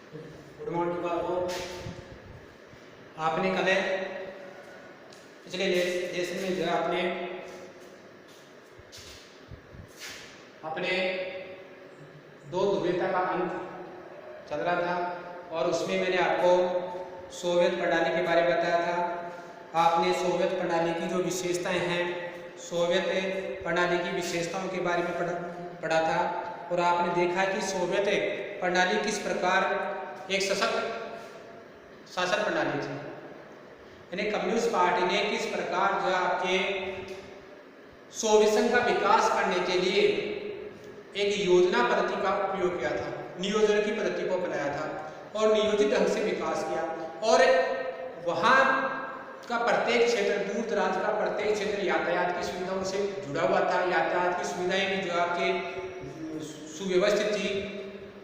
Good morning बाबू। आपने कल पिछले लेसन में जो है आपने अपने दो ध्रुवीयता का अंक चल रहा था और उसमें मैंने आपको सोवियत प्रणाली के बारे में बताया था। आपने सोवियत प्रणाली की जो विशेषताएं हैं, सोवियत प्रणाली की विशेषताओं के बारे में पढ़ा था और आपने देखा कि सोवियत प्रणाली किस प्रकार एक सशक्त शासन प्रणाली थी, यानी कम्युनिस्ट पार्टी ने किस प्रकार जो आपके सोवियत संघ का विकास करने के लिए एक योजना पद्धति का उपयोग किया था, नियोजन की पद्धति को अपनाया था और नियोजित ढंग से विकास किया। और वहाँ का प्रत्येक क्षेत्र, दूर दराज का प्रत्येक क्षेत्र यातायात की सुविधाओं से जुड़ा हुआ था। यातायात की सुविधाएं भी जो आपके सुव्यवस्थित थी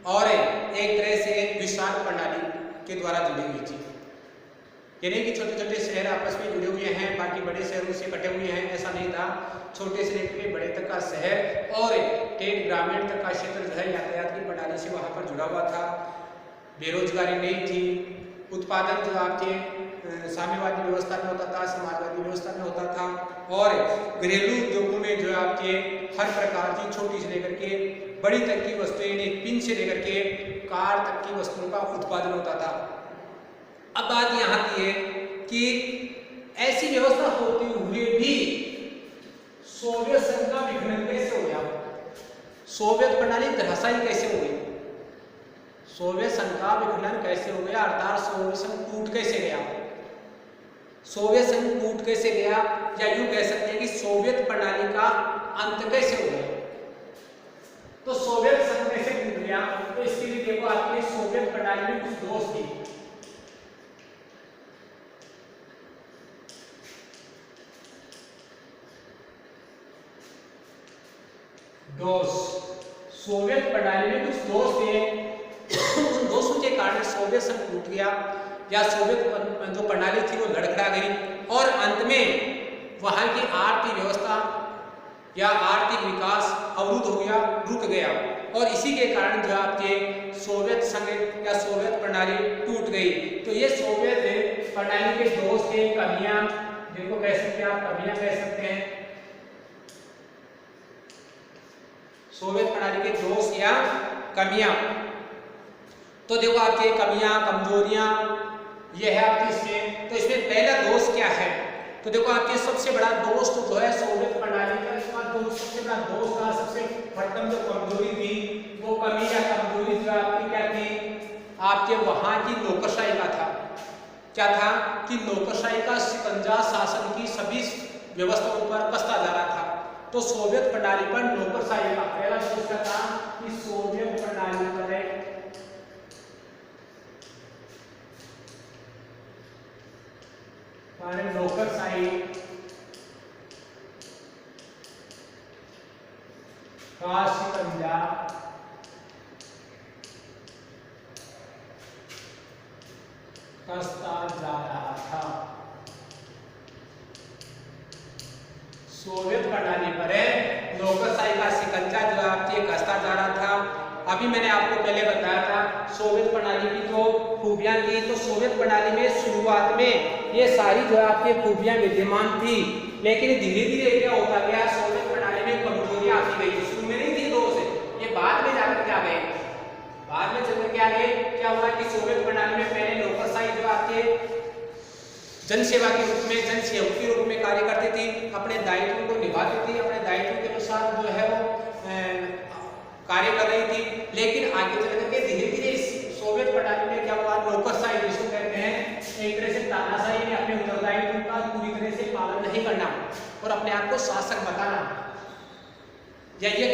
और एक तरह से विशाल प्रणाली के द्वारा जुड़ी हुई थी, यानी कि छोटे छोटे शहर आपस में जुड़े हुए हैं, बाकी बड़े शहरों से कटे हुए हैं, ऐसा नहीं था। छोटे से लेकर बड़े तक का शहर और ठेठ ग्रामीण तक का क्षेत्र जो है यातायात की प्रणाली से वहाँ पर जुड़ा हुआ था। बेरोजगारी नहीं थी, उत्पादन जो आपके साम्यवादी व्यवस्था में होता था, समाजवादी व्यवस्था में होता था और घरेलू उद्योगों में जो आपके हर प्रकार की छोटी से लेकर के बड़ी तक की वस्तुएं, पिन से लेकर के कार तक की वस्तुओं का उत्पादन होता था। अब बात यहाँ की है कि ऐसी व्यवस्था होते हुए भी सोवियत संघ का विघटन कैसे हो गया, सोवियत प्रणाली धराशायी कैसे हो गई, सोवियत संघ का विघटन कैसे हो गया, अर्थात सोवियत संघ टूट कैसे गया, सोवियत संघ टूट कैसे गया, या यूं कह सकते हैं कि सोवियत प्रणाली का अंत कैसे हो गया। तो सोवियत संघ कैसे टूट गया, तो इसके लिए देखो आपके सोवियत प्रणाली में कुछ दोष थी। दोष, सोवियत प्रणाली में कुछ दोष थे, उन दोषों के कारण सोवियत संघ टूट गया या सोवियत जो प्रणाली थी वो लड़खड़ा गई और अंत में वहां की आर्थिक व्यवस्था या आर्थिक विकास अवरुद्ध हो गया, रुक गया और इसी के कारण जो आपके सोवियत संघ या सोवियत प्रणाली टूट गई। तो ये सोवियत प्रणाली के दोष थे, कमियां, जिनको कह सकते हैं आप कमियां कह सकते हैं, सोवियत प्रणाली के दोष या कमियां। तो देखो आपके कमियां, कमजोरियां ये है आपकी इसमें। तो इसमें पहला दोष क्या है, तो देखो आपके सबसे बड़ा दोष तो जो है सोवियत प्रणाली का, इसका सबसे बड़ा दोष था, सबसे प्रथम जो कमजोरी थी वो कमी या कमजोरी जो आपकी क्या थी, आपके वहां की नौकरशाही का था। क्या था कि नौकरशाही का शिकंजा शासन की सभी व्यवस्थाओं पर कसता जा रहा था। तो सोवियत प्रणाली पर नौकरशाही का पहला दोष क्या था कि सोवियत प्रणाली पर नौकरशाही का शिकंजा कसता जा रहा था। सोवियत प्रणाली पर नौकरशाही का शिकंजा जो आपके कसता जा रहा था। अभी मैंने आपको पहले बताया था सोवियत प्रणाली की जो खूबियां थी, तो सोवियत प्रणाली में शुरुआत में ये सारी जो आपके खूबियां विद्यमान थी, लेकिन धीरे धीरे क्या होता गया, सोवियत प्रणाली में कमजोरियां आती गई। शुरू में नहीं थी दोष, ये बाद में जाकर क्या गए, बाद में चलकर क्या गए, क्या हुआ कि सोवियत प्रणाली में पहले नौकरशाही जो आपके जनसेवा के रूप में, जनसेवक के रूप में कार्य करती थी, अपने दायित्व को निभाती थी, अपने दायित्व के अनुसार जो है वो कार्य कर रही थी। लेकिन आगे चल करके धीरे धीरे सोवियत प्रणाली में क्या हुआ, नौकरशाही जिसको कहते हैं, एक तरह से तानाशाही ने अपने उत्तरदायित्व का पूरी तरह से पालन नहीं करना और अपने आप को शासक बताना, या ये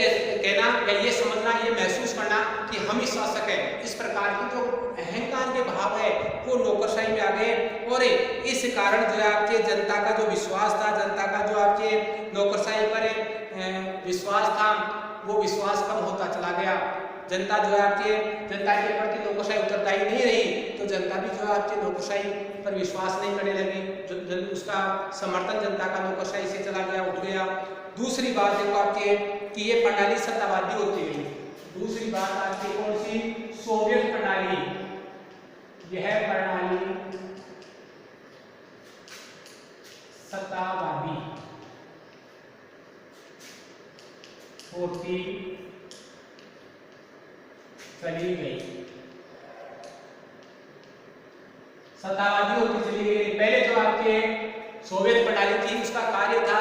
कहना या ये समझना, ये महसूस करना कि हम ही शासक हैं। इस प्रकार की जो अहंकार के भाव है वो नौकरशाही में आ गए और इस कारण जो है आपके जनता का जो विश्वास था, जनता का जो आपके नौकरशाही पर विश्वास था वो विश्वास कम होता चला गया। जनता जो है आपके जनता के प्रति नौकरशाही उत्तरदायी नहीं रही, तो जनता भी जो है आपके नौकरशाही पर विश्वास नहीं करने लगी, उसका समर्थन जनता का नौकरशाही से चला गया, उठ गया। दूसरी बात देखो आपके कि ये प्रणाली सत्तावादी होती गई। दूसरी बात आपकी कौन सी, सोवियत प्रणाली सत्तावादी होती चली गई, सत्तावादी होती चली गई। पहले जो आपके सोवियत प्रणाली थी उसका कार्य था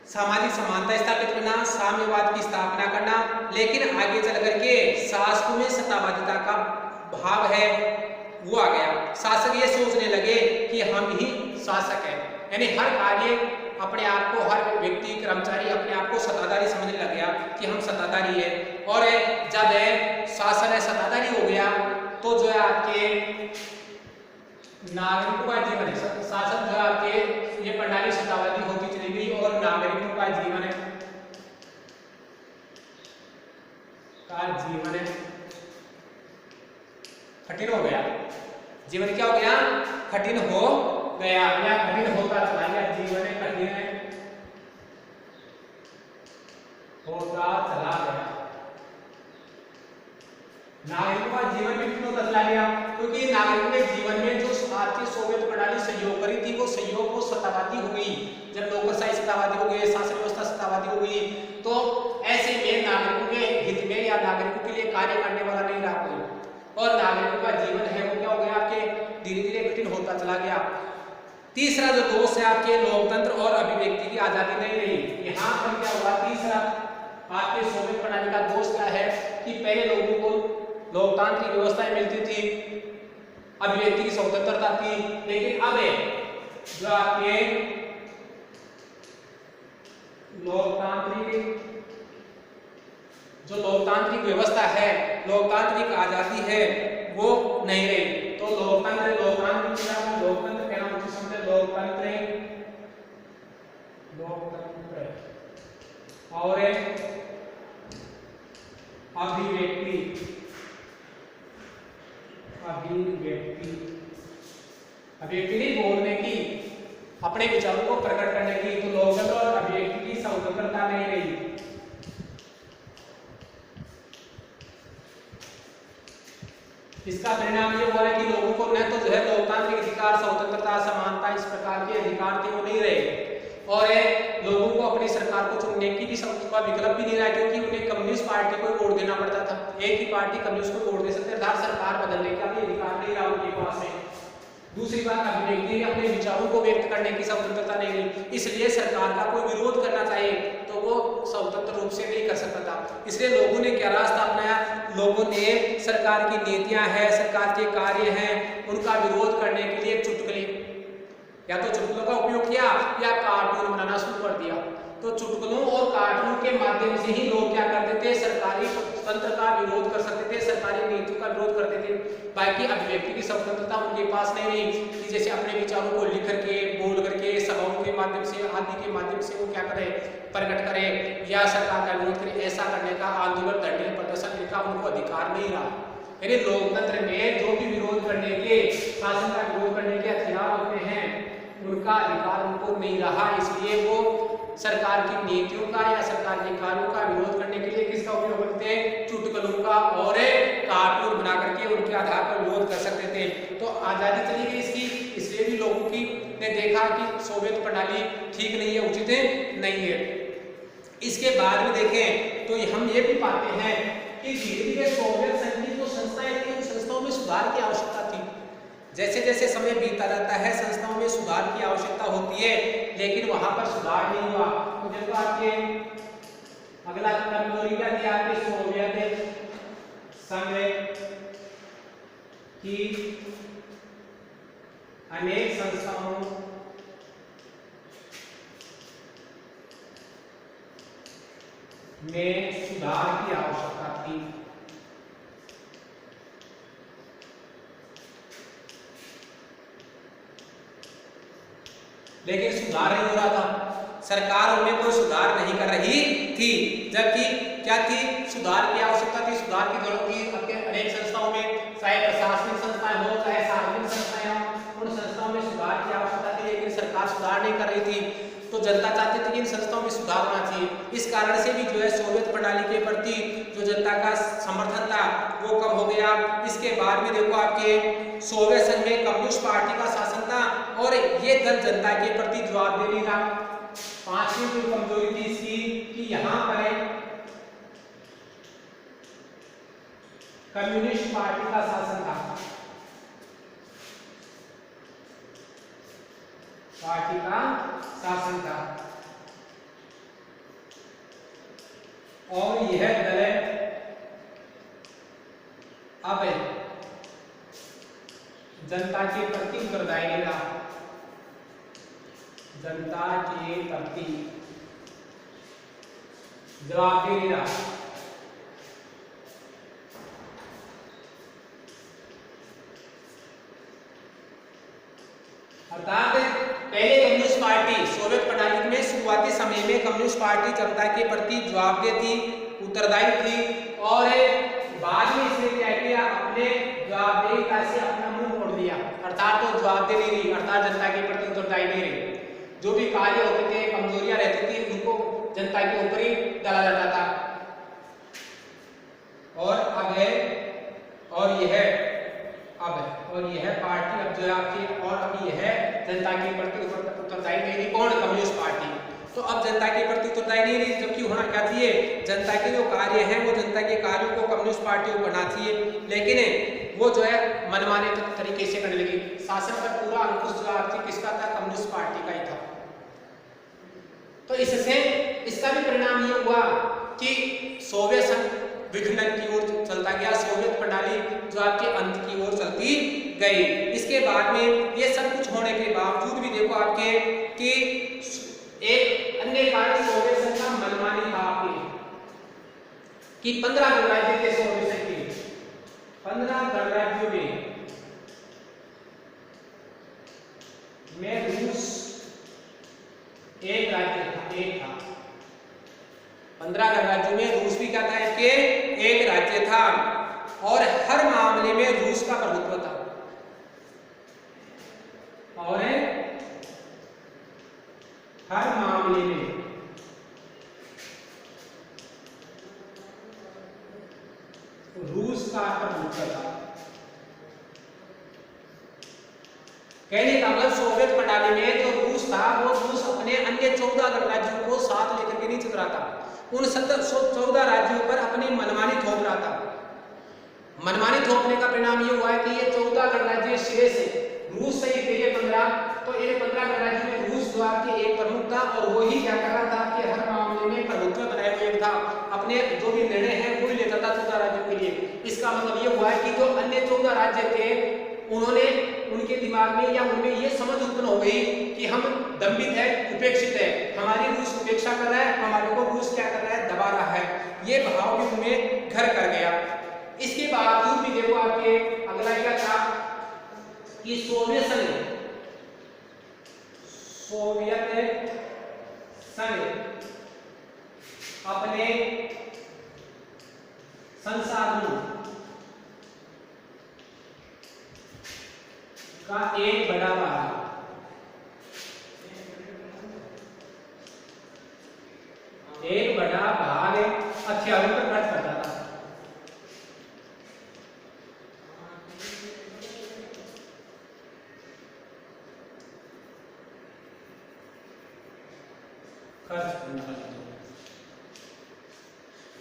सामाजिक समानता स्थापित करना, साम्यवाद की स्थापना करना, लेकिन आगे चल करके शासकों में सत्तावादिता का भाव है वो आ गया। शासक ये सोचने लगे कि हम ही शासक हैं, यानी हर कार्य अपने आप को, हर व्यक्ति कर्मचारी अपने आप को सत्ताधारी समझने लग गया कि हम सत्ताधारी है। और जब शासन है सत्ताधारी हो गया तो जो है आपके नागरिकों का जीवन है, शासन जो आपके ये प्रणाली सत्तावादी होती चली गई और नागरिकों का जीवन कठिन हो गया। जीवन क्या हो गया? कठिन हो गया या कठिन होता चला गया। जीवन कठिन होता चला गया, नागरिकों का जीवन भी कठिन होता चला गया, क्योंकि नागरिकों के जीवन में जो भारतीय सोवियत प्रणाली सहयोग करी थी वो सहयोग को सत्तावादी हो गई। जब नौकरशाही सत्तावादी हो गई, शासन व्यवस्था सत्तावादी हो गई, तो ऐसे में नागरिकों के हित में या नागरिकों के लिए कार्य करने वाला नहीं रहा कोई, और नागरिकों का जीवन है वो क्या हो गया आपके धीरे धीरे कठिन होता चला गया। तीसरा जो दोष है आपके लोकतंत्र और अभिव्यक्ति की आजादी नहीं रही। यहाँ पर क्या हुआ? तीसरा आपके सोवियत प्रणाली का दोष क्या है कि पहले लोगों को लोकतांत्रिक व्यवस्थाएं मिलती थी, अभिव्यक्ति की स्वतंत्रता थी, लेकिन अब जो आपके लोकतांत्रिक व्यवस्था है, लोकतांत्रिक आजादी है वो नहीं रही। तो लोकतंत्र कहना मुझे समझे, लोकतंत्र और अभिव्यक्ति नहीं बोलने की, अपने विचारों को प्रकट करने की, तो लोकतंत्र और अभिव्यक्ति की स्वतंत्रता नहीं रही। इसका परिणाम ये हुआ है कि लोगों को न तो जो है लोकतांत्रिक अधिकार, स्वतंत्रता, समानता इस प्रकार के अधिकार थे वो नहीं रहे, और लोगों को अपनी सरकार को चुनने की भी का विकल्प भी नहीं रहा, क्योंकि उन्हें कम्युनिस्ट पार्टी को वोट देना पड़ता था। एक ही पार्टी कम्युनिस्ट को वोट दे सकते थे, सरकार बदलने का भी अधिकार नहीं रहा उनके पास में। दूसरी बात, अभिव्यक्ति अपने विचारों को व्यक्त करने की स्वतंत्रता नहीं रही, इसलिए सरकार का कोई विरोध करना चाहिए तो वो स्वतंत्र रूप से नहीं कर सकता था। इसलिए लोगों ने क्या रास्ता अपनाया? लोगों ने सरकार की नीतियां हैं, सरकार के कार्य हैं, उनका विरोध करने के लिए चुटकुले, या तो चुटकुलों का उपयोग किया या कार्टून बनाना शुरू कर दिया। तो चुटकुलों और कार्टून के माध्यम से ही लोग क्या करते थे? सरकारी तंत्र का विरोध कर सकते थे, सरकारी नीतियों का विरोध करते थे। बाकी अभिव्यक्ति की स्वतंत्रता उनके पास नहीं रही कि जैसे अपने विचारों को लिख करके, बोल करके, सभाओं के माध्यम से, आदि के माध्यम से वो क्या करे? प्रकट करे या सरकार का विरोध करे। ऐसा करने का, आंदोलन, धरने, प्रदर्शन करने का उनको अधिकार नहीं रहा। यानी लोकतंत्र में जो भी विरोध करने के, शासन का विरोध करने के हथियार होते हैं, उनका अधिकार उनको नहीं रहा। इसलिए वो सरकार की नीतियों का या सरकार के कार्यों का विरोध करने के लिए किसका उपयोग करते हैं? चुटकुलों का और कार्टून बना करके उनके आधार पर विरोध कर सकते थे। तो आजादी चली गई इसकी, इसलिए भी लोगों की ने देखा कि सोवियत प्रणाली ठीक नहीं है, उचित नहीं है। इसके बाद में देखें तो हम ये भी पाते हैं कि धीरे धीरे सोवियत संघ की जो संस्थाएं थी, उन संस्थाओं में सुधार की आवश्यकता थी। जैसे जैसे समय बीतता जाता है संस्थाओं में सुधार की आवश्यकता होती है, लेकिन वहां पर सुधार नहीं हुआ। तो जब आपके अगला कमजोरी क्या थी? आपके सोवियत संघ की अनेक संस्थाओं में सुधार की आवश्यकता थी। लेकिन सुधार नहीं हो रहा था, सरकार उनमें कोई सुधार नहीं कर रही थी, जबकि क्या थी? सुधार की आवश्यकता थी, सुधार की जरूरत थी। अपने अनेक संस्थाओं में, चाहे प्रशासनिक संस्थाएं हो, चाहे सार्वजनिक संस्थाएं हो, उन संस्थाओं में सुधार की आवश्यकता थी, लेकिन सरकार सुधार नहीं कर रही थी। तो जनता चाहती थी कि इन संस्थाओं में सुधार होना चाहिए। इस कारण से भी जो है सोवियत प्रणाली के प्रति जो जनता का समर्थन था वो कम हो गया। इसके बाद में देखो आपके सोवियत संघ में कम्युनिस्ट पार्टी का शासन था और ये दल जनता के प्रति जवाबदेही था। पांचवी जो कमजोरी थी इसकी कि यहाँ पर कम्युनिस्ट पार्टी का शासन था, पार्टी का शासन था और यह दल अब जनता के प्रति उत्तरदायी रहा, जनता के प्रति जवाबदेही रहा। अर्थात पहले कम्युनिस्ट पार्टी सोवियत प्रणाली में शुरुआती समय में कम्युनिस्ट पार्टी जनता के प्रति जवाबदेह थी, उत्तरदायी थी और बाद में इसने क्या किया, अपने जवाबदेहिता से अपना मुंह मोड़ दिया। अर्थात तो जवाबदेह नहीं रही, अर्थात जनता के प्रति उत्तरदायी नहीं रही। जो भी कार्य होते थे, कमजोरियां रहती थी, उनको जनता के ऊपर ही डाला जाता था। और अब है और यह पार्टी अब जो है आपकी और अभी यह जनता के प्रति उत्तरदायी नहीं रही। कौन? Communist party. तो अब जनता के प्रति उत्तरदायी नहीं रही, जबकि होना क्या चाहिए, जनता के जो कार्य हैं वो जनता के कार्यों को कम्युनिस्ट पार्टी को करना चाहिए, लेकिन वो जो है मनमाने तरीके से करने लगी। शासन पर पूरा अंकुश जो आपकी किसका था? कम्युनिस्ट पार्टी का ही था। तो इससे इसका भी परिणाम ये हुआ कि सोवियत संघ विघटन की ओर चलता गया, सोवियत प्रणाली जो आपके अंत की ओर चलती गई। इसके बाद में ये सब कुछ होने के बावजूद भी देखो आपके कि एक अन्य कारण सोवियत संघ का मनमानी था आपके कि 15 गणराज्य थे सोवियत संघ के, 15 गणराज्यों में रूस एक राज्य था, एक था। 15 गणराज्यों में रूस भी क्या था? इसके एक राज्य था और हर मामले में रूस का प्रभुत्व था और हर मामले में रूस का प्रभुत्व था। कहने का मतलब सोवियत प्रणाली में जो रूस था वो रूस अपने अन्य 14 गणराज्यों को साथ लेकर के नहीं चल रहा था। उन 14 राज्यों पर अपनी मनमानी थोप रहा था। मनमानी थोपने का परिणाम ये हुआ है कि ये 14 गणराज्य शेष है, रूस सही थे ये 15, तो ये 15 गणराज्य में रूस जो आपके एक प्रमुख था और वो ही क्या कर रहा था कि हर मामले में प्रभुत्व बनाए हुए था, अपने जो भी निर्णय है वो ही लेता था 14 राज्यों के लिए। इसका मतलब ये हुआ है कि जो अन्य 14 राज्य थे उन्होंने उनके दिमाग में या उनमें ये समझ उत्पन्न हो गई कि हम दंभित है, उपेक्षित है, हमारी रूस उपेक्षा कर रहा है, हमारे को रूस क्या कर रहा है? दबा रहा है। ये भाव भी उनमें घर कर गया। इसके बावजूद भी देखो आपके अगला क्या था कि सोवियत संघ अपने संसाधनों का एक बड़ा भाग हथियारों पर खर्च करता था।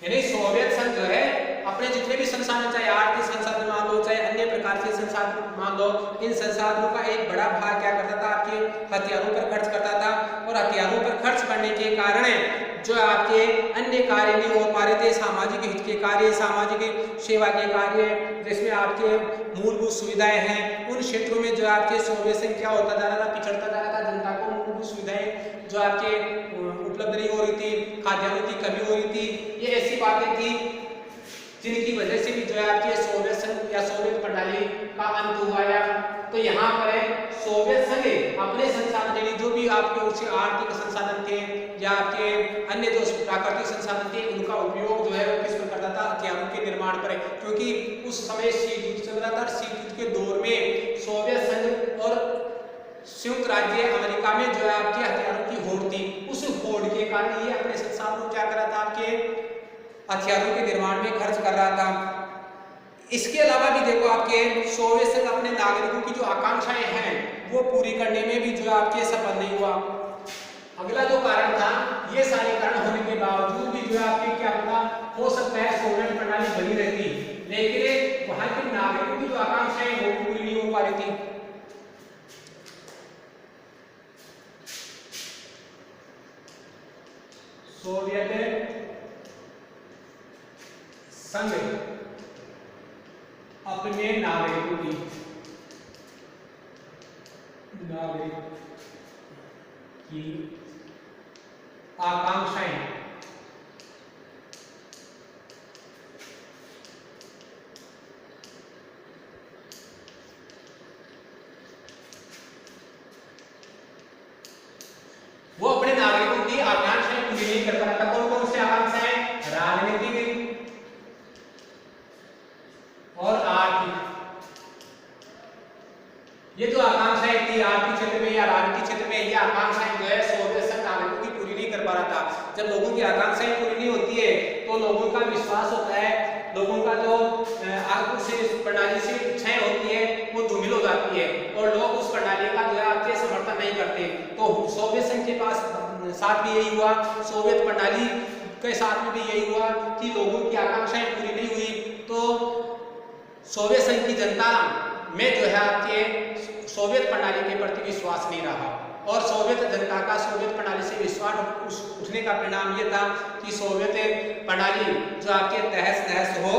यानी सोवियत संघ जो है अपने जितने भी संसाधन, चाहे आर्थिक संसाधन मान लो, चाहे अन्य प्रकार के संसाधन मान लो, इन संसाधनों का एक बड़ा भाग क्या करता था? आपके हथियारों पर खर्च करता था। और हथियारों पर खर्च करने के कारण जो आपके अन्य कार्य नहीं हो पा रहे थे, सामाजिक हित के कार्य, सामाजिक सेवा के कार्य, जिसमें आपके मूलभूत सुविधाएं हैं, उन क्षेत्रों में जो आपके सोवियत संघ क्या होता जा रहा था? पिछड़ता जा रहा था। जनता को मूलभूत सुविधाएं जो आपके उपलब्ध नहीं हो रही थी, खाद्यान्नों की कमी हो रही थी, ये ऐसी बातें थी जिनकी वजह से भी जो है आपके सोवियत संघ या सोवियत प्रणाली का अंत हुआ। या तो यहाँ पर सोवियत संघ अपने संसाधन, जो भी आपके उसे आर्थिक संसाधन थे या आपके अन्य जो प्राकृतिक संसाधन थे, उनका उपयोग जो है वो किस पर करता था? हथियारों के निर्माण पर। क्योंकि उस समय शीत युद्ध चल रहा था। शीत युद्ध के दौर में सोवियत संघ और संयुक्त राज्य अमेरिका में जो है आपके हथियारों की होड़ थी, उस होड़ के कारण ये अपने संसाधनों को क्या कर रहा था, आपके हथियारों के निर्माण में खर्च कर रहा था। इसके अलावा भी देखो आपके सोवियत संघ अपने नागरिकों की जो आकांक्षाएं हैं वो पूरी करने में भी जो है आपके सफल नहीं हुआ। अगला जो कारण था, ये सारे कारण होने के बावजूद भी जो है आपके क्या होता, हो सकता है सोवियत प्रणाली बनी रहती, लेकिन वहां के नागरिकों की जो आकांक्षाएं वो भी पूरी नहीं हो पा रही थी। सोवियत संघ अपने नागरिकों की आकांक्षाएं वो अपने नागरिकों की आकांक्षाएं पूरी नहीं कर पा रहा था। कौन कौन सी आकांक्षाएं? राजनीतिक और आर्थिक। ये जो आकांक्षाएं थी आर्थिक क्षेत्र में या राजनीतिक क्षेत्र में, ये आकांक्षाएं जो है सोवियत संघ नागरिकों की पूरी नहीं कर पा रहा था। जब लोगों की आकांक्षाएं पूरी नहीं होती है तो लोगों का विश्वास होता है, लोगों का जो उस प्रणाली से इच्छाएं होती है वो धूमिल हो जाती है और लोग उस प्रणाली का जो है आपके समर्थन नहीं करते। तो सोवियत संघ के पास साथ भी यही हुआ, सोवियत प्रणाली के साथ में भी यही हुआ कि लोगों की आकांक्षाएं पूरी नहीं हुई, तो सोवियत संघ की जनता में जो है आपके सोवियत प्रणाली के प्रति विश्वास नहीं रहा और सोवियत जनता का सोवियत प्रणाली से विश्वास उठने का परिणाम ये था कि सोवियत प्रणाली जो आपके तहस नहस हो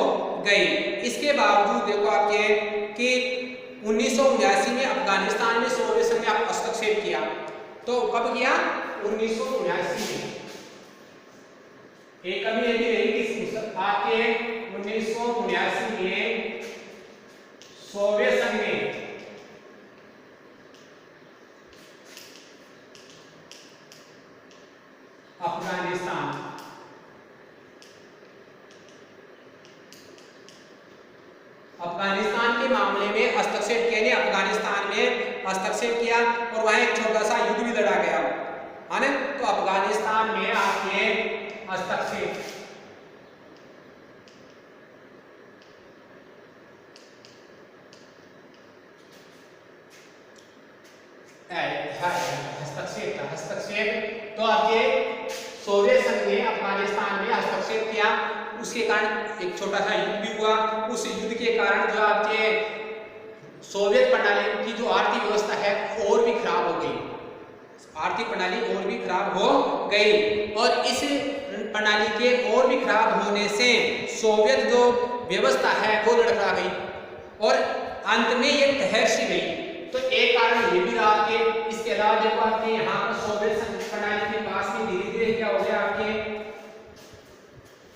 गई। इसके बावजूद देखो आपके कि 1979 में अफगानिस्तान में सोवियत संघ ने हस्तक्षेप किया। तो कब किया? 1979 में। एक कभी यदि रही कि आपके 1979 में सोवियत संघ ने अफगानिस्तान के मामले में हस्तक्षेप किया, अफगानिस्तान में हस्तक्षेप किया और वहां एक छोटा सा युद्ध भी लड़ा गया, है ना। तो अफगानिस्तान में आपके हस्तक्षेप हस्तक्षेप तो आपके सोवियत संघ ने अफगानिस्तान में हस्तक्षेप किया, उसके कारण एक छोटा सा युद्ध भी हुआ। उस युद्ध के कारण जो आपके सोवियत प्रणाली की जो आर्थिक व्यवस्था है और भी खराब हो गई, आर्थिक प्रणाली और भी खराब हो गई और इस प्रणाली के और भी खराब होने से सोवियत जो व्यवस्था है वो लड़खड़ा गई और अंत में ये ठहर सी गई। तो एक कारण ये भी रहा कि इसके अलावा देखो आपके यहाँ पर सोवियत प्रणाली के पास में धीरे धीरे क्या हो गया, आपके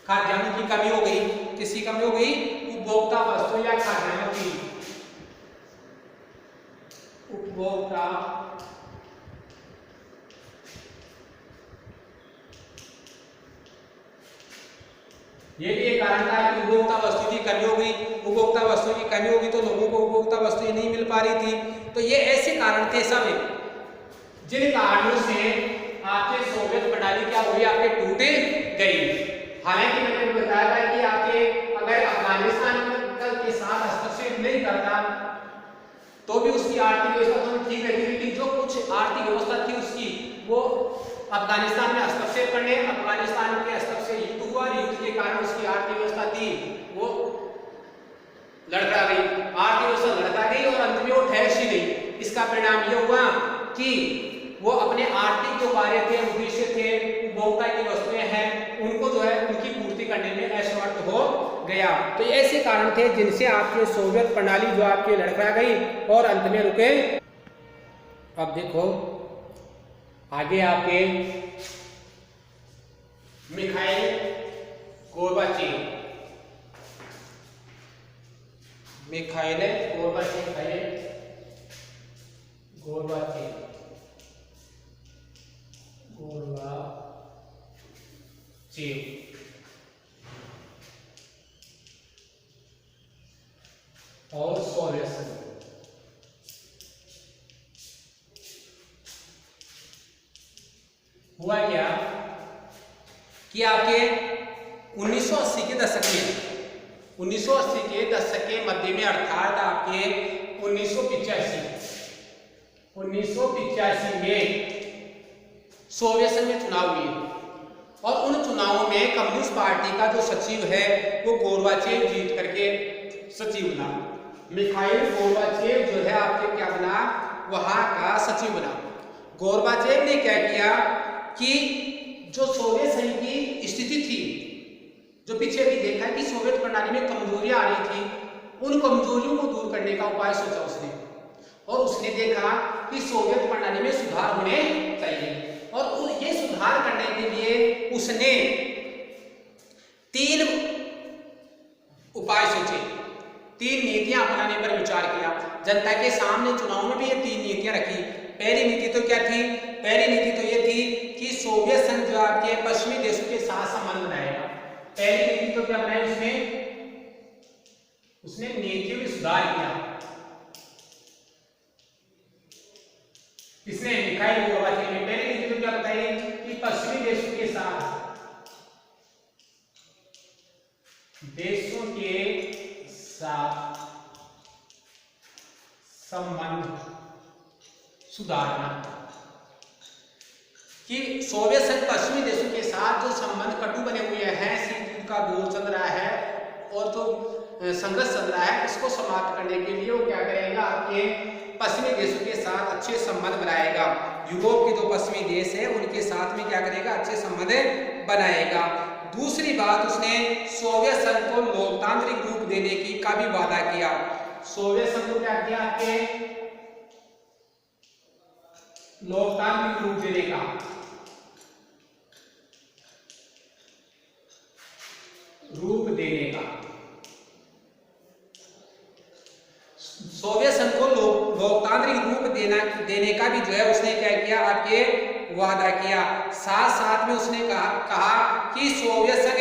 खाद्यान्नों की कमी हो गई। किसकी कमी हो गई? उपभोक्ता वस्तु या खाद्यान्नों की, उपभोक्ता ये भी एक कारण था कि उपभोक्ता वस्तु की कमी हो गई। उपभोक्ता वस्तु की कमी होगी तो लोगों को उपभोक्ता वस्तुएं नहीं मिल पा रही थी। तो ये ऐसे कारण थे सब जिन कारणों से आपके सोवियत प्रणाली क्या हुई, आपके टूटे गई। हालांकि मैंने बताया था कि आपके अगर अफगानिस्तान के साथ हस्तक्षेप नहीं करता तो भी उसकी आर्थिक व्यवस्था तो ठीक रहती, लेकिन जो कुछ आर्थिक व्यवस्था थी उसकी वो अफगानिस्तान में हस्तक्षेप करने, अफगानिस्तान के हस्तक्षेप युद्ध हुआ, युद्ध के कारण उसकी आर्थिक व्यवस्था थी वो लड़खड़ा गई, आर्थिक व्यवस्था लड़खड़ा गई और अंत में वो ठहर सी गई। इसका परिणाम ये हुआ कि वो अपने आर्थिक जो कार्य थे, उद्देश्य थे, उपभोक्ता की वस्तुएं हैं, उनको जो है उनकी पूर्ति करने में असमर्थ हो गया। तो ऐसे कारण थे जिनसे आपके सोवियत प्रणाली जो आपके लड़खड़ा गई और अंत में रुके। अब देखो आगे आपके मिखाइल गोर्बाचेव, मिखाइल गोर्बाचेव और सोवियत संघ। हुआ क्या कि आपके 1980 के दशक में 1980 के दशक के मध्य में अर्थात आपके 1985 में सोवियत संघ में चुनाव हुए और उन चुनावों में कम्युनिस्ट पार्टी का जो सचिव है वो गोर्बाचेव जीत करके सचिव बना। मिखाइल गोर्बाचेव जो है आपके क्या बना, वहां का सचिव बना। गोर्बाचेव ने क्या किया कि जो सोवियत संघ की स्थिति थी, जो पीछे भी देखा कि सोवियत प्रणाली में कमजोरियां आ रही थी, उन कमजोरियों को दूर करने का उपाय सोचा उसने। और उसने देखा कि सोवियत प्रणाली में सुधार होने चाहिए और ये सुधार करने के लिए उसने 3 उपाय सोचे, 3 नीतियां अपनाने पर विचार किया। जनता के सामने चुनाव में भी ये 3 नीतियां रखी। पहली नीति तो क्या थी? पहली नीति तो ये थी कि सोवियत संघ जो आपके पश्चिमी देशों के साथ संबंध बनाएगा। पहली नीति तो क्या बनाई उसने नीतियों में सुधार किया। इसने मिखाइल गोर्बाचेव ने पहली नीति तो क्या बताई कि पश्चिमी देशों के साथ संबंध सुधारना, कि सोवियत संघ पश्चिमी देशों के साथ जो संबंध कटु बने हुए हैं, शीत युद्ध का दौर चल रहा है और जो संघर्ष चल रहा है, इसको समाप्त करने के लिए वो क्या करेगा, आपके पश्चिमी देशों के साथ अच्छे संबंध बनाएगा। यूरोप के जो पश्चिमी देश है उनके साथ में क्या करेगा, अच्छे संबंध बनाएगा। दूसरी बात, उसने सोवियत संघ को लोकतांत्रिक रूप देने की का भी वादा किया। सोवियत संघ को क्या किया, आपके लोकतांत्रिक रूप देने का, सोवियत संघ को लोकतांत्रिक रूप देने का भी जो है उसने क्या किया, आपके वादा किया। साथ साथ में उसने कहा कि सोवियत संघ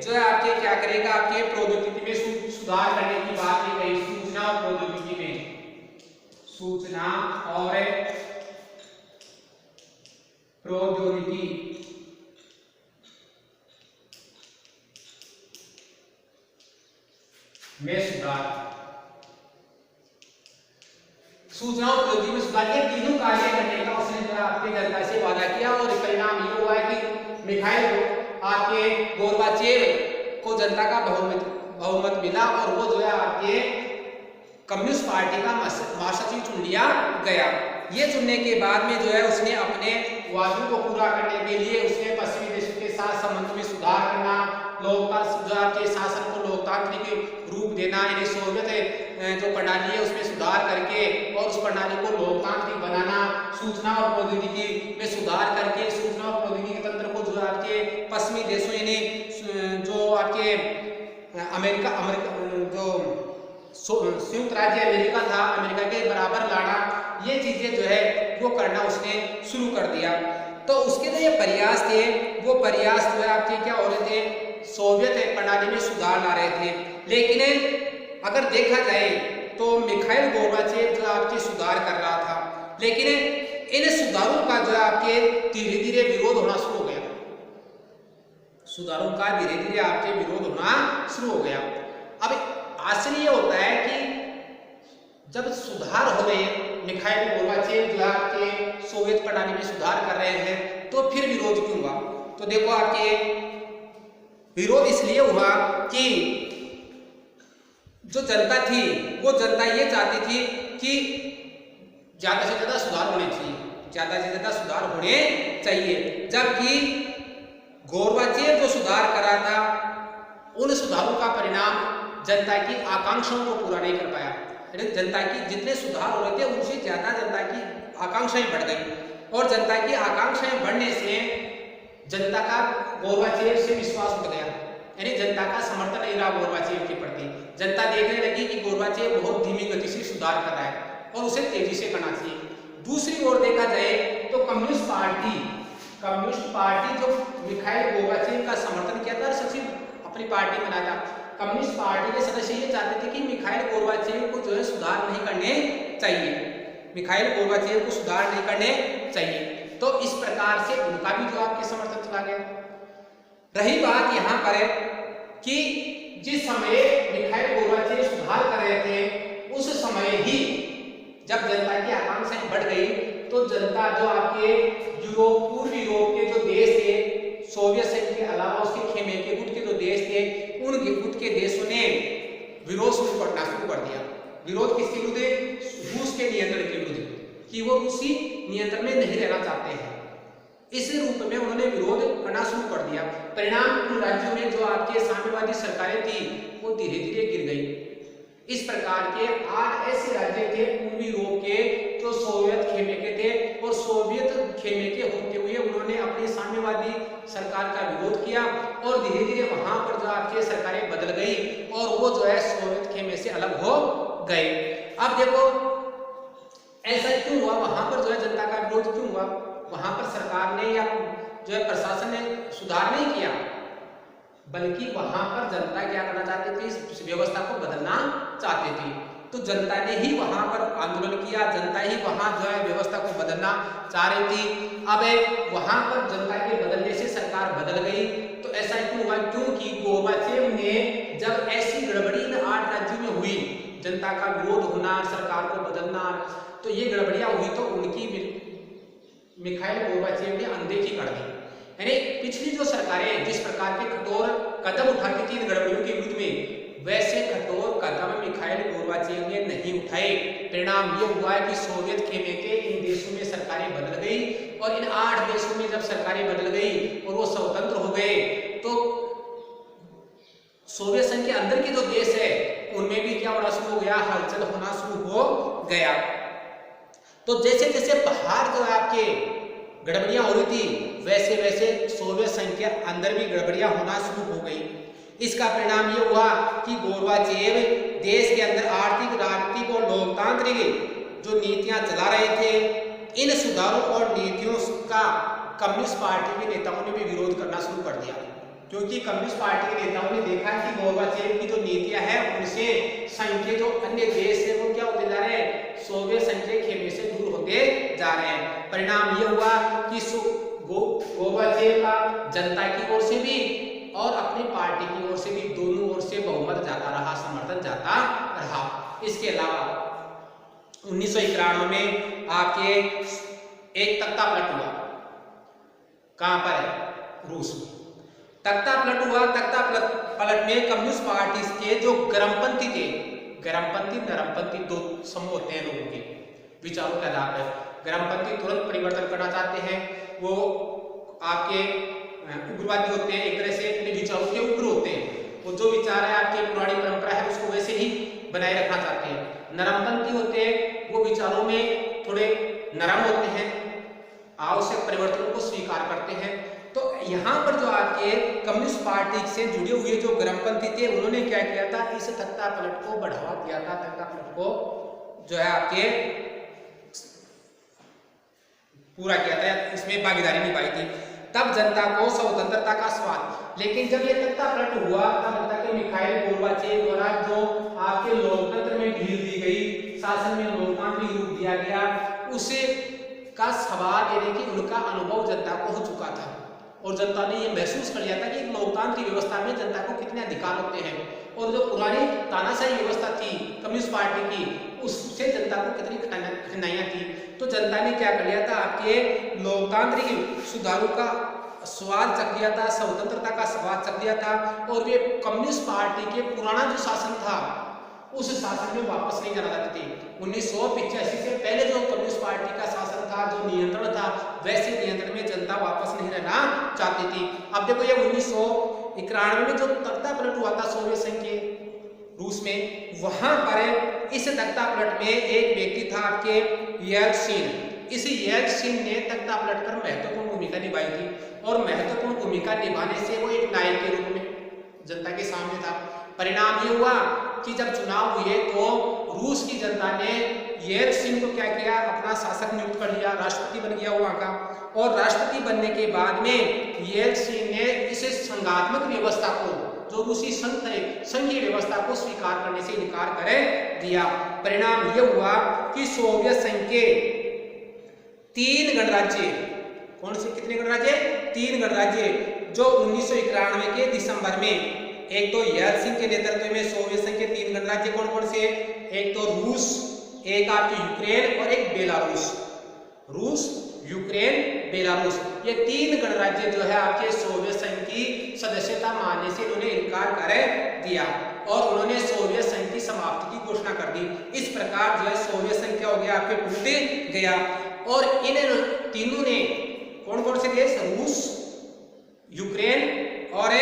जो है आपके क्या करेगा, आपके प्रौद्योगिकी में सुधार करने की बात की गई। सूचना और प्रौद्योगिकी में, सूचना और प्रौद्योगिकी में सुधार, सूचना और प्रौद्योगिकी में सुधार, ये तीनों कार्य करने का उसने आपके जनता से वादा किया। और परिणाम ये हुआ है कि मिखाइल आपके गोर्बाचेव को जनता का बहुमत मिला और वो जो है आपके कम्युनिस्ट पार्टी का महासचिव चुन लिया गया। ये चुनने के बाद में जो है उसने अपने वादों को पूरा करने के लिए उसने पश्चिमी देशों के साथ संबंध में सुधार करना, लोकतंत्र के शासन को लोकतांत्रिक रूप देना, यानी सोवियत जो प्रणाली है उसमें सुधार करके और उस प्रणाली को लोकतांत्रिक बनाना, सूचना और प्रौद्योगिकी में सुधार करके सूचना और प्रौद्योगिकी तंत्र को जो आपके पश्चिमी देशों यानी जो आपके अमेरिका जो संयुक्त राज्य अमेरिका था, अमेरिका के बराबर लाना, ये चीजें जो है वो करना उसने शुरू कर दिया। तो उसके जो ये प्रयास थे, वो प्रयास जो है आपके क्या हो रहे थे, सोवियत प्रणाली में सुधार ला रहे थे। लेकिन अगर देखा जाए तो मिखाइल गोर्बाचेव जो आपके सुधार कर रहा था, लेकिन इन सुधारों का जो है आपके धीरे धीरे विरोध होना शुरू हो गया। सुधारों का धीरे धीरे आपके विरोध होना शुरू हो गया। अब आश्चर्य ये होता है कि जब सुधार हो रहे हैं, मिखाइल गोर्बाचेव जो आपके सोवियत प्रणाली में सुधार कर रहे हैं, तो फिर विरोध क्यों हुआ? तो देखो आपके विरोध इसलिए हुआ कि जो जनता थी वो जनता ये चाहती थी कि ज्यादा से ज्यादा सुधार होने चाहिए, ज्यादा से ज्यादा सुधार होने चाहिए। जबकि गोर्बाचेव जो सुधार कर रहा था, उन सुधारों का परिणाम जनता की आकांक्षाओं को पूरा नहीं कर पाया। जनता की जितने सुधार हो रहे थे उनसे ज्यादा जनता की आकांक्षाएं बढ़ गई और जनता की आकांक्षाएं बढ़ने से जनता का गोर्बाचेव से विश्वास उठ गया, यानी जनता का समर्थन नहीं रहा गोर्बाचेव के प्रति। जनता देखने लगी कि गोर्बाचेव बहुत धीमी गति से सुधार कर रहा है और उसे तेजी से करना चाहिए। दूसरी ओर देखा जाए तो कम्युनिस्ट पार्टी जो मिखाइल गोर्बाचेव का समर्थन किया था, सचिव अपनी पार्टी बनाया था, कम्युनिस्ट पार्टी के सदस्य ये चाहते थे कि मिखाइल गोर्बाचेव को जो है सुधार नहीं करने चाहिए, मिखाइल गोर्बाचेव को सुधार नहीं करने चाहिए। तो इस प्रकार से उनका भी जो आपके समर्थन चला गया। रही बात यहाँ पर है कि जिस समय मिखाइल गोर्बाचेव सुधार कर रहे थे उस समय ही जब जनता की आकांक्षाएं बढ़ गई तो जनता जो आपके यूरोप, पूर्व यूरोप के जो देश थे, सोवियत संघ के अलावा उसके खेमे के गुट के जो देश थे, उन गुट के देशों ने विरोध करना शुरू कर दिया। विरोध किसके विरुद्ध? रूस के नियंत्रण के विरुद्ध, कि वो रूसी नियंत्रण में नहीं रहना चाहते हैं। इस रूप में उन्होंने विरोध करना शुरू कर दिया। परिणाम उन राज्यों में जो आपके साम्यवादी सरकारें थी वो धीरे धीरे गिर गई। इस प्रकार के 8 ऐसे राज्य थे पूर्वी यूरोप के जो सोवियत खेमे के थे, और सोवियत खेमे के होते हुए उन्होंने अपनी साम्यवादी सरकार का विरोध किया और धीरे धीरे वहां पर जो आपके सरकारें बदल गई और वो जो है सोवियत खेमे से अलग हो गए। अब देखो ऐसा क्यों हुआ, वहां पर जो है जनता का विरोध क्यों हुआ? वहां पर सरकार ने या जो है प्रशासन ने सुधार नहीं किया, बल्कि वहां पर जनता क्या करना चाहती थी? इस व्यवस्था को बदलना चाहती थी। तो जनता ने ही वहां पर आंदोलन किया, जनता ही वहां जो है व्यवस्था को बदलना चाह रही थी। अब वहां पर जनता के बदलने से सरकार बदल गई। तो ऐसा क्यों हुआ? क्योंकि गोर्बाचेव ने जब ऐसी गड़बड़ी इन 8 राज्यों में हुई, जनता का विरोध होना, सरकार को बदलना, तो ये गड़बड़ियां हुई तो उनकी मिखाइल गोर्बाचेव ने अनदेखी कर दी। यानी पिछली जो सरकारें जिस प्रकार के कठोर कदम उठाती थी इन गड़बड़ियों के विरुद्ध में, वैसे कठोर कदम मिखाइल गोर्बाचेव ने नहीं उठाए। परिणाम ये हुआ कि सोवियत खेमे के इन देशों में सरकारें बदल गई, और इन 8 देशों में जब सरकारें बदल गई और वो स्वतंत्र हो गए, तो सोवियत संघ के अंदर के जो देश है उनमें भी क्या होना शुरू हो गया? हलचल होना शुरू हो गया। तो जैसे जैसे बाहर जो आपके गड़बड़ियां हो रही थी, वैसे वैसे सोवियत संघ के अंदर भी गड़बड़ियां होना शुरू हो गई। इसका परिणाम ये हुआ कि गोर्बाचेव देश के अंदर आर्थिक, राजनीतिक और लोकतांत्रिक जो नीतियां चला रहे थे, इन सुधारों और नीतियों का कम्युनिस्ट पार्टी के नेताओं ने भी विरोध करना शुरू कर दिया। क्योंकि कम्युनिस्ट पार्टी के नेताओं ने देखा कि गोर्बाचेव की जो नीतियां हैं उनसे संघ के जो अन्य देश है वो क्या होते जा रहे हैं? सोवियत संघ के खेमे से दूर होते जा रहे हैं। परिणाम ये हुआ कि गोर्बाचेव का जनता की ओर से भी और अपनी पार्टी की ओर से भी, दोनों ओर से बहुमत जाता रहा, समर्थन जाता रहा। इसके अलावा 1991 में आपके एक तख्ता पलट हुआ। कहां पर है? रूस में तख्ता पलट हुआ। तख्ता पलट में कम्युनिस्ट पार्टी के जो गर्मपंथी थे, गर्मपंथी नरमपंथी दो समूह होते हैं लोगों के विचारों के आधार पर। गर्मपंथी तुरंत परिवर्तन करना चाहते हैं, वो आपके उग्रवादी होते हैं, एक तरह से अपने विचारों के उग्र होते हैं। वो जो विचार है आपकी पुरानी परंपरा है उसको वैसे ही बनाए रखना चाहते हैं। नरमपंथी होते हैं, वो विचारों में थोड़े नरम होते हैं, आवश्यक परिवर्तन को स्वीकार करते हैं। तो यहाँ पर जो आपके कम्युनिस्ट पार्टी से जुड़े हुए जो गर्मपंथी थे उन्होंने क्या किया था? इस तख्ता पलट को बढ़ावा दिया था, तख्ता पलट को जो है आपके पूरा किया था, इसमें भागीदारी निभाई थी। तब जनता को स्वतंत्रता का स्वाद। लेकिन जब ये तख्ता पलट हुआ तब जनता के मिखाइल गोर्बाचेव द्वारा जो आपके लोकतंत्र में ढील दी गई, शासन में लोकतांत्रिक रूप दिया गया, उसे का स्वाद देने की उनका अनुभव जनता को हो चुका था। और जनता ने ये महसूस कर लिया था कि लोकतांत्रिक व्यवस्था में जनता को कितने अधिकार होते हैं, और जो पुरानी तानाशाही व्यवस्था थी कम्युनिस्ट पार्टी की, उससे जनता को कितनी कठिनाइयां थी। तो जनता ने क्या कर लिया था? आपके लोकतांत्रिक सुधारों का स्वाद चख लिया था, स्वतंत्रता का स्वाद चख लिया था, और वे कम्युनिस्ट पार्टी के पुराना जो शासन था उस शासन में वापस नहीं जाना चाहते थे। 1985 से पहले जो कम्युनिस्ट पार्टी का शासन था, जो नियंत्रण था, वैसे नियंत्रण में जनता वापस नहीं रहना चाहती थी। अब देखो ये 1991 में जो तख्ता पलट हुआ था सोवियत संघ के रूस में, वहां पर इस तख्ता पलट में एक व्यक्ति था आपके येल्त्सिन। इस येल्त्सिन ने तख्ता पलट कर महत्वपूर्ण भूमिका निभाई थी, और महत्वपूर्ण भूमिका निभाने से वो एक नायक के रूप में जनता के सामने था। परिणाम ये हुआ कि जब चुनाव हुए तो रूस की जनता ने येल्त्सिन को क्या किया? अपना शासक नियुक्त कर लिया, राष्ट्रपति बन गया वहां का। और राष्ट्रपति बनने के बाद में येल्त्सिन ने इस संघात्मक व्यवस्था को, जो रूसी संघीय व्यवस्था को स्वीकार करने से इनकार कर दिया। परिणाम यह हुआ कि सोवियत संघ के 3 गणराज्य कौन से कितने गणराज्य? 3 गणराज्य जो 1991 के दिसंबर में, एक तो येल्सिन के नेतृत्व में सोवियत संघ के 3 गणराज्य कौन कौन से? एक तो रूस, एक आपके यूक्रेन और एक बेलारूस। रूस, यूक्रेन, बेलारूस, ये 3 गणराज्य जो है आपके सोवियत संघ की सदस्यता मानने से इन्होंने इनकार कर दिया और उन्होंने सोवियत संघ की समाप्ति की घोषणा कर दी। इस प्रकार जो है सोवियत संघ क्या हो गया? आपके टूट गया। और इन तीनों ने कौन कौन से देश? रूस, यूक्रेन और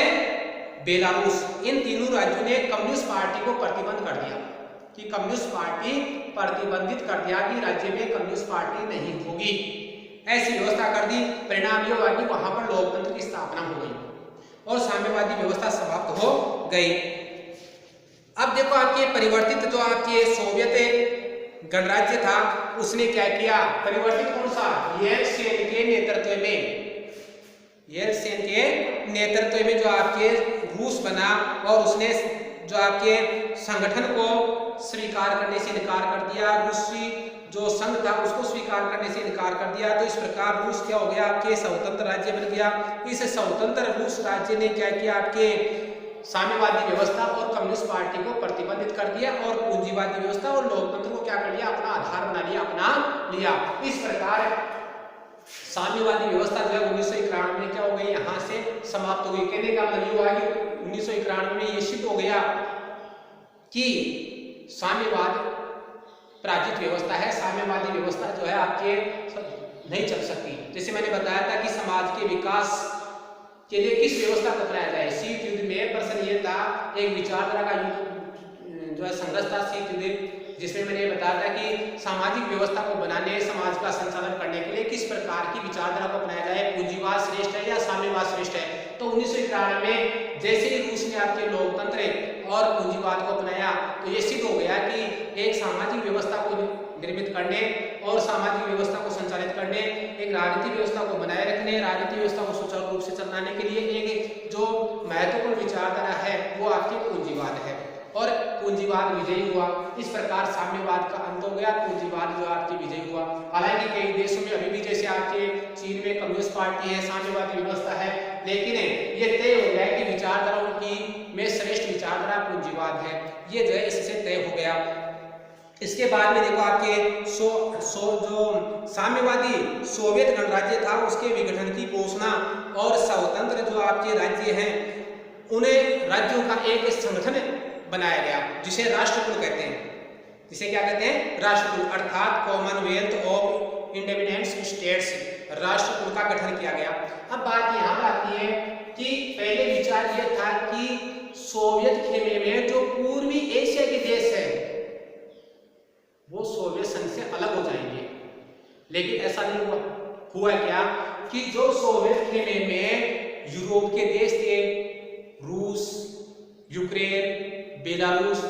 बेलारूस, इन तीनों राज्यों ने कम्युनिस्ट पार्टी को प्रतिबंध कर दिया कि कम्युनिस्ट पार्टी प्रतिबंधित कर दिया कि राज्य में कम्युनिस्ट पार्टी नहीं होगी, ऐसी व्यवस्था कर दी। परिणाम ये हुआ कि वहां पर लोकतंत्र की स्थापना हो गई और साम्यवादी व्यवस्था समाप्त हो गई। अब देखो आपके परिवर्तित जो आपके सोवियत गणराज्य था उसने क्या किया? परिवर्तित कौन सा? येल्सिन के नेतृत्व में, येल्सिन के नेतृत्व में जो आपके रूस बना और उसने जो आपके संगठन को स्वीकार करने से इनकार कर दिया, रूसी जो संघ था उसको स्वीकार करने से इनकार कर दिया। तो इस प्रकार रूस क्या हो गया? आपके स्वतंत्र राज्य बन गया। इस स्वतंत्र रूस राज्य ने क्या किया? आपके साम्यवादी व्यवस्था और कम्युनिस्ट पार्टी को प्रतिबंधित कर दिया और पूंजीवादी व्यवस्था और लोकतंत्र को क्या कर लिया? अपना आधार बना लिया, अपना लिया। इस प्रकार साम्यवादी व्यवस्था जो है 1991 में क्या हो गई? यहाँ से समाप्त हो गई। कहने का मतलब ये हुआ कि 1991 में ये सिद्ध हो गया कि साम्यवाद पराजित व्यवस्था है, साम्यवादी व्यवस्था जो है आपके नहीं चल सकती। जैसे मैंने बताया था कि समाज के विकास के लिए किस व्यवस्था को अपनाया जाए। शीत युद्ध में प्रश्न ये था, एक विचारधारा का जो है संघर्ष था शीत युद्ध, जिसमें मैंने बताया था कि सामाजिक व्यवस्था को बनाने, समाज का संचालन करने के लिए किस प्रकार की विचारधारा को अपनाया जाए, पूंजीवाद श्रेष्ठ है या साम्यवाद श्रेष्ठ है। तो 1991 में जैसे ही रूस ने आपके लोकतंत्र और पूंजीवाद को अपनाया तो ये सिद्ध हो गया कि एक सामाजिक व्यवस्था को निर्मित करने और सामाजिक व्यवस्था को संचालित करने, एक राजनीतिक व्यवस्था को बनाए रखने, राजनीतिक व्यवस्था को सुचारू रूप से चलाने के लिए एक जो महत्वपूर्ण विचारधारा है वो आपकी पूंजीवाद है और पूंजीवाद विजयी हुआ। इस प्रकार साम्यवाद का अंत हो गया, पूंजीवाद जो आपकी विजयी हुआ। हालांकि कई देशों में अभी भी जैसे आपके चीन में कम्युनिस्ट पार्टी है, साम्यवादी व्यवस्था है, लेकिन ये तय हो गया कि विचारधाराओं की में श्रेष्ठ विचारधारा पूंजीवाद है, ये जो है इससे तय हो गया। इसके बाद में देखो आपके जो साम्यवादी सोवियत गणराज्य था उसके विघटन की घोषणा और स्वतंत्र जो आपके राज्य हैं उन्हें राज्यों का एक संगठन बनाया गया जिसे राष्ट्रकुल कहते हैं। जिसे क्या कहते हैं? राष्ट्रकुल, अर्थात कॉमनवेल्थ ऑफ इंडिपेंडेंट स्टेट्स, राष्ट्रकुल का गठन किया गया। अब बात यहाँ पर आती है कि पहले विचार यह था कि सोवियत खेमे में जो पूर्वी एशिया के देश है वो सोवियत संघ से अलग हो जाएंगे, लेकिन ऐसा नहीं हुआ। हुआ क्या कि जो सोवियत खेमे में यूरोप के देश थे, रूस, यूक्रेन, बेलारूस,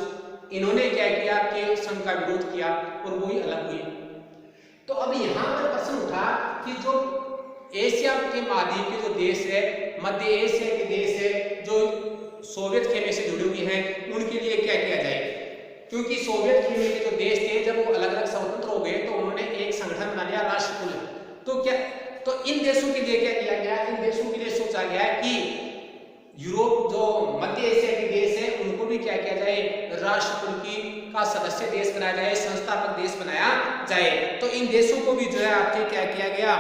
इन्होंने क्या किया कि संघ का विरोध किया और वो ही अलग हुई। तो अब यहाँ पर प्रश्न उठा कि जो एशिया के महाद्वीप के जो देश है, मध्य एशिया के देश है जो सोवियत खेमे से जुड़े हुए हैं, उनके लिए क्या किया जाए। क्योंकि सोवियत खेमे के जो देश थे जब वो अलग अलग स्वतंत्र हो गए तो उन्होंने एक संगठन बना लिया, राष्ट्रकुल। तो इन देशों के लिए क्या किया गया? इन देशों के लिए सोचा गया कि यूरोप जो मध्य एशिया के देश है उनको भी क्या किया जाए? राष्ट्रकुल का सदस्य देश बनाया जाए, संस्थापक देश बनाया जाए। तो इन देशों को भी जो है आपके क्या किया गया?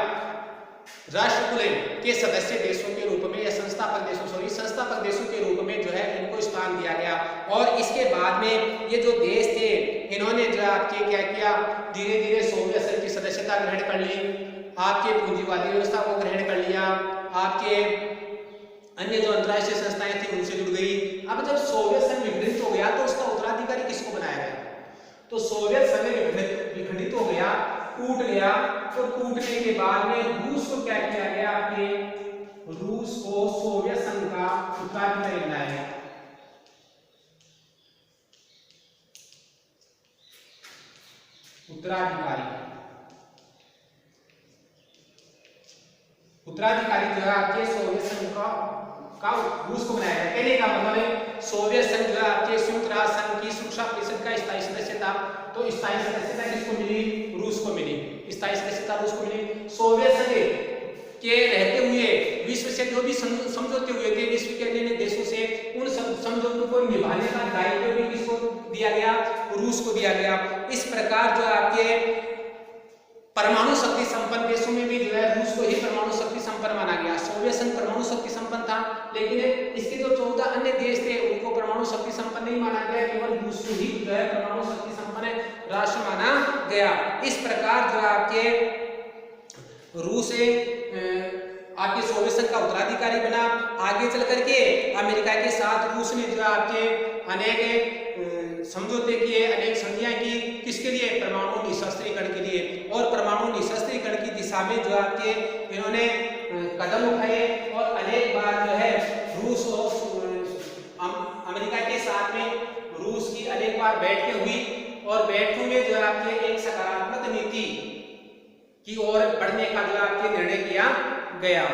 राष्ट्रकुल के सदस्य देशों के रूप में या संस्थापक देशों के रूप में जो है इनको स्थान दिया गया। और इसके बाद में ये जो देश थे इन्होंने जो आपके क्या किया? धीरे धीरे सोवियत संघ की सदस्यता ग्रहण कर ली, आपके पूंजीवादी व्यवस्था को ग्रहण कर लिया, आपके अन्य जो अंतर्राष्ट्रीय संस्थाएं थी उनसे जुड़ गई। अब जब सोवियत संघ विघटित हो गया तो उसका उत्तराधिकारी किसको बनाया गया? तो सोवियत संघ विघटित हो गया, टूट गया। तो टूटने के बाद में रूस को क्या किया गया? आपके रूस को सोवियत संघ का उत्तराधिकारी बनाया गया। उत्तराधिकारी जो है आपके सोवियत संघ का रूस को बनाया गया। कहने का मतलब है सोवियत संघ जो है आपके संयुक्त राष्ट्र संघ की सुरक्षा परिषद का स्थायी सदस्य था। तो स्थायी सदस्यता किसको मिली? रूस को मिली। स्थायी सदस्यता रूस को मिली। सोवियत संघ के रहते हुए विश्व से जो भी समझौते हुए थे विश्व के अन्य देशों से, उन समझौतों को निभाने का दायित्व भी किसको दिया गया? रूस को दिया गया। इस प्रकार जो आपके परमाणु शक्ति संपन्न देशों में भी जो है रूस को ही परमाणु शक्ति संपन्न माना गया। सोवियत संघ परमाणु शक्ति संपन्न था, लेकिन इसके जो 14 अन्य देश थे उनको परमाणु शक्ति संपन्न नहीं माना गया, केवल रूस को ही जो है परमाणु शक्ति संपन्न राष्ट्र माना गया। इस प्रकार जो आपके रूस आपके सोवियत संघ का उत्तराधिकारी बना। आगे चल करके अमेरिका के साथ रूस ने जो आपके अनेक समझौते किए, अनेक संधियां की, किसके लिए? परमाणु निशस्त्रीकरण के लिए। और परमाणु निशस्त्रीकरण की दिशा में जो आपके इन्होंने कदम उठाए और अनेक बार जो है रूस और अमेरिका के साथ में रूस की अनेक बार बैठकें हुई और बैठकों में जो है आपके एक सकारात्मक नीति की ओर बढ़ने का जो आपके निर्णय किया गया।